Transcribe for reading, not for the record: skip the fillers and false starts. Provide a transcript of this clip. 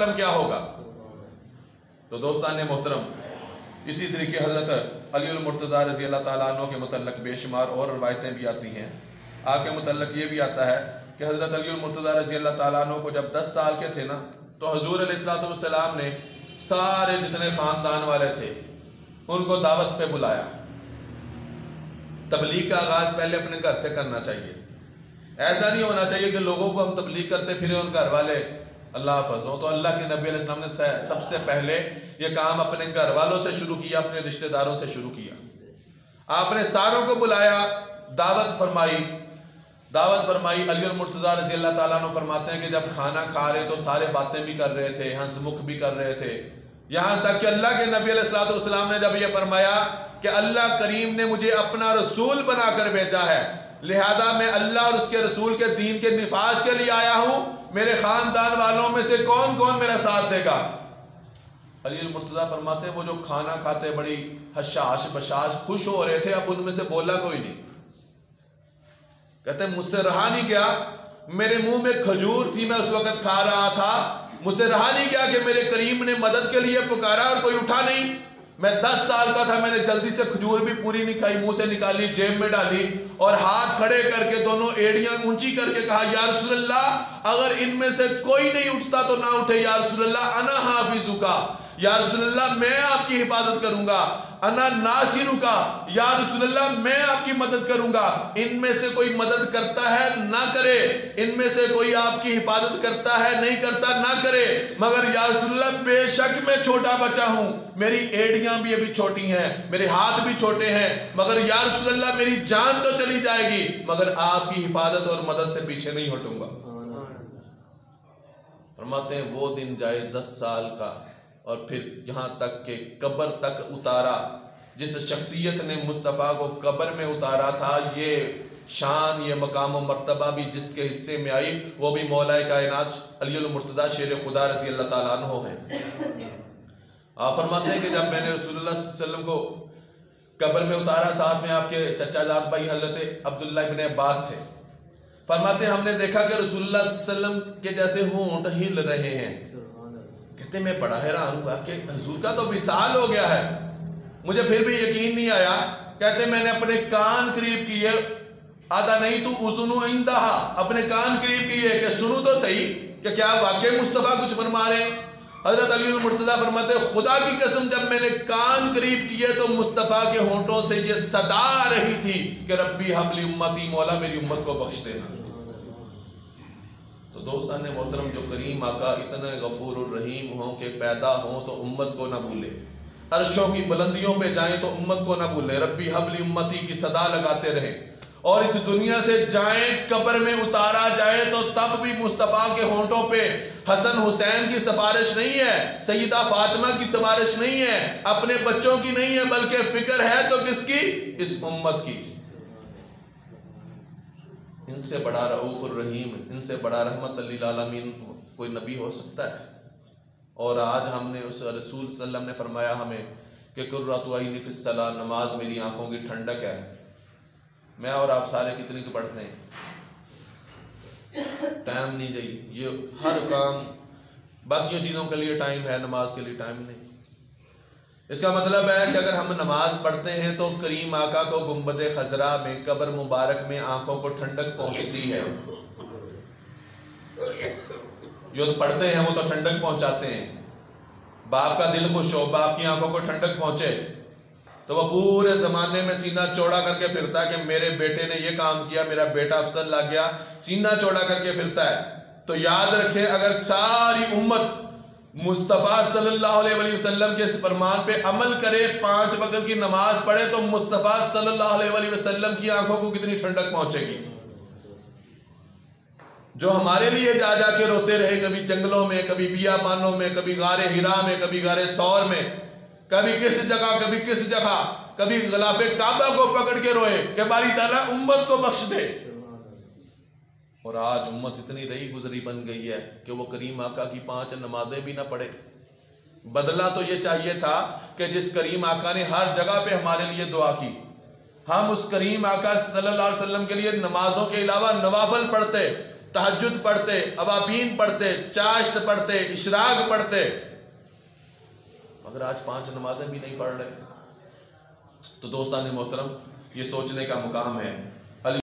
کرم کیا ہوگا؟ تو دوستان محترم، اسی طریقے حضرت علی المرتضیٰ رضی اللہ تعالیٰ عنہ کے متعلق بے شمار اور روایتیں بھی آتی ہیں۔ آپ کے متعلق یہ بھی آتا ہے کہ حضرت علی المرتضیٰ رضی اللہ تعالیٰ عنہ کو جب 10 سال کے تھے نا، تو حضور علیہ السلام نے سارے جتنے خاندان والے تھے ان کو دعوت پہ بلایا۔ تبلیغ کا آغاز پہلے اپنے گھر سے کرنا چاہیے۔ ایسا نہیں ہونا چاہیے کہ لوگوں کو ہم تبلیغ کرتے پھرے اور گھر والے اللہ حافظ ہوں۔ تو اللہ کے نبی علیہ السلام نے سب سے پہلے یہ کام اپنے گھر والوں سے شروع کیا، اپنے رشتہ داروں سے شروع کیا۔ آپ نے ساروں کو بلایا، دعوت فرمائی۔ علی المرتضیٰ رضی اللہ تعالیٰ عنہ فرماتے ہیں کہ جب کھانا کھا رہے تو سارے باتیں بھی کر رہے تھے، ہنس مکھ بھی کر رہے تھے، یہاں تک کہ اللہ کے نبی علیہ السلام نے جب یہ فرمایا کہ اللہ کریم نے مجھے اپنا رسول بنا کر بھیجا ہے، لہذا میں اللہ اور اس کے رسول کے دین کے نفاذ کے لیے آیا ہوں، میرے خاندان والوں میں سے کون کون میرا ساتھ دے گا؟ علی المرتضیٰ فرماتے ہیں وہ جو کھانا کھاتے بڑی حشاش بشاش خوش ہو رہے تھے، اب ان میں سے بولا کوئی نہیں۔ کہتے ہیں مجھ سے رہا نہیں گیا، میرے منہ میں کھجور تھی، میں اس وقت کھا رہا تھا، مجھ سے رہا نہیں گیا کہ میرے کریم نے مدد کے لیے پکارا اور کوئی اٹھا نہیں۔ میں 10 سال کا تھا، میں نے جلدی سے کھجور بھی پوری نہیں کھائی، منہ سے نکالی، جیب میں ڈالی اور ہاتھ کھڑے کر کے دونوں ایڑیاں اونچی کر کے کہا یا رسول اللہ اگر ان میں سے کوئی نہیں اٹھتا تو نہ اٹھے، یا رسول اللہ انا حافظکا، یا رسول اللہ میں آپ کی حفاظت کروں گا، انا ناصرکا، یا رسول اللہ میں آپ کی مدد کروں گا۔ ان میں سے کوئی مدد کرتا ہے نہ کرے، ان میں سے کوئی آپ کی حفاظت کرتا ہے نہیں کرتا نہ کرے، مگر یا رسول اللہ بے شک میں چھوٹا بچہ ہوں، میری ایڑیاں بھی ابھی چھوٹی ہیں، میرے ہاتھ بھی چھوٹے ہیں، مگر یا رسول اللہ میری جان تو چلی جائے گی مگر آپ کی حفاظت اور مدد سے پیچھے نہیں ہٹوں گا۔ فرماتے ہیں وہ دن جائے 10 سال کا، اور پھر یہاں تک کہ قبر تک اتارا، جس شخصیت نے مصطفیٰ کو قبر میں اتارا تھا، یہ شان یہ مقام و مرتبہ بھی جس کے حصے میں آئی وہ بھی مولا کائنات علی المرتضیٰ شیر خدا رضی اللہ تعالیٰ عنہ ہے۔ آپ فرماتے ہیں کہ جب میں نے رسول اللہ صلی اللہ علیہ وسلم کو قبر میں اتارا، ساتھ میں آپ کے چچا جات بھائی حضرت عبداللہ ابن عباس تھے۔ فرماتے ہیں ہم نے دیکھا کہ رسول اللہ صلی اللہ علیہ وسلم کے جیسے ہونٹ ہل رہے ہیں۔ کہتے میں بڑا حیران ہوا کہ حضور کا تو وصال ہو گیا ہے، مجھے پھر بھی یقین نہیں آیا۔ کہتے میں نے اپنے کان قریب کیے، آدھا نہیں تو اذن عندہا، اپنے کان قریب کیے کہ سنو تو صحیح کہ کیا واقعی مصطفیٰ کچھ فرما رہے ہیں۔ حضرت علی المرتضیٰ فرماتے خدا کی قسم جب میں نے کان قریب کیے تو مصطفیٰ کے ہونٹوں سے یہ صدا آ رہی تھی کہ ربی حب لی امتی، مولا میری امت کو بخش دینا۔ تو دوستان محترم، جو کریم آقا اتنے غفور الرحیم ہوں کہ پیدا ہوں تو امت کو نہ بھولے، عرشوں کی بلندیوں پہ جائیں تو امت کو نہ بھولیں، ربی حب لی امتی کی صدا لگاتے رہیں، اور اس دنیا سے جائیں قبر میں اتارا جائے تو تب بھی مصطفیٰ کے ہونٹوں پہ حسن حسین کی سفارش نہیں ہے، سیدہ فاطمہ کی سفارش نہیں ہے، اپنے بچوں کی نہیں ہے، بلکہ فکر ہے تو کس کی؟ اس امت کی۔ ان سے بڑا رؤوف الرحیم، ان سے بڑا رحمت للعالمین کوئی نبی ہو سکتا ہے؟ اور آج ہم نے اس رسول صلی اللہ علیہ وسلم نے فرمایا ہمیں کہ قرۃ عینی فی الصلاۃ، نماز میری آنکھوں کی ٹھنڈک ہے۔ میں اور آپ سارے کتنی کی پڑھتے ہیں؟ ٹائم نہیں جائے، یہ ہر کام باقی چیزوں کے لیے ٹائم ہے، نماز کے لیے ٹائم نہیں۔ اس کا مطلب ہے کہ اگر ہم نماز پڑھتے ہیں تو کریم آقا کو گنبد خضرا میں قبر مبارک میں آنکھوں کو ٹھنڈک پہنچتی ہے۔ جو پڑھتے ہیں وہ تو ٹھنڈک پہنچاتے ہیں۔ باپ کا دل خوش ہو، باپ کی آنکھوں کو ٹھنڈک پہنچے تو وہ پورے زمانے میں سینہ چوڑا کر کے پھرتا ہے کہ میرے بیٹے نے یہ کام کیا، میرا بیٹا افسر لگ گیا، سینہ چوڑا کر کے پھرتا ہے۔ تو یاد رکھیں اگر ساری امت مصطفیٰ صلی اللہ علیہ وسلم کے اس فرمان پہ عمل کرے، 5 وقت کی نماز پڑھے، تو مصطفیٰ صلی اللہ علیہ وسلم کی آنکھوں کو کتنی ٹھنڈک پہنچے گی۔ جو ہمارے لیے جا جا کے روتے رہے، کبھی جنگلوں میں، کبھی بیابانوں میں، کبھی غار ہرا میں، کبھی غار ثور میں، کبھی کس جگہ، کبھی کس جگہ، کبھی غلاف کعبہ کو پکڑ کے روئے کہ باری تعالیٰ امت کو بخش دے۔ اور آج امت اتنی رہی گزری بن گئی ہے کہ وہ کریم آقا کی 5 نمازیں بھی نہ پڑھے۔ بدلہ تو یہ چاہیے تھا کہ جس کریم آقا نے ہر جگہ پہ ہمارے لیے دعا کی، ہم اس کریم آقا صلی اللہ علیہ وسلم کے لیے نمازوں کے علاوہ نوافل پڑھتے تہجد پڑھتے، اوابین پڑھتے، چاشت پڑھتے، اشراق پڑھتے، مگر آج 5 نمازیں بھی نہیں پڑھ رہے۔ تو دوستان محترم، یہ سوچنے کا مقام ہے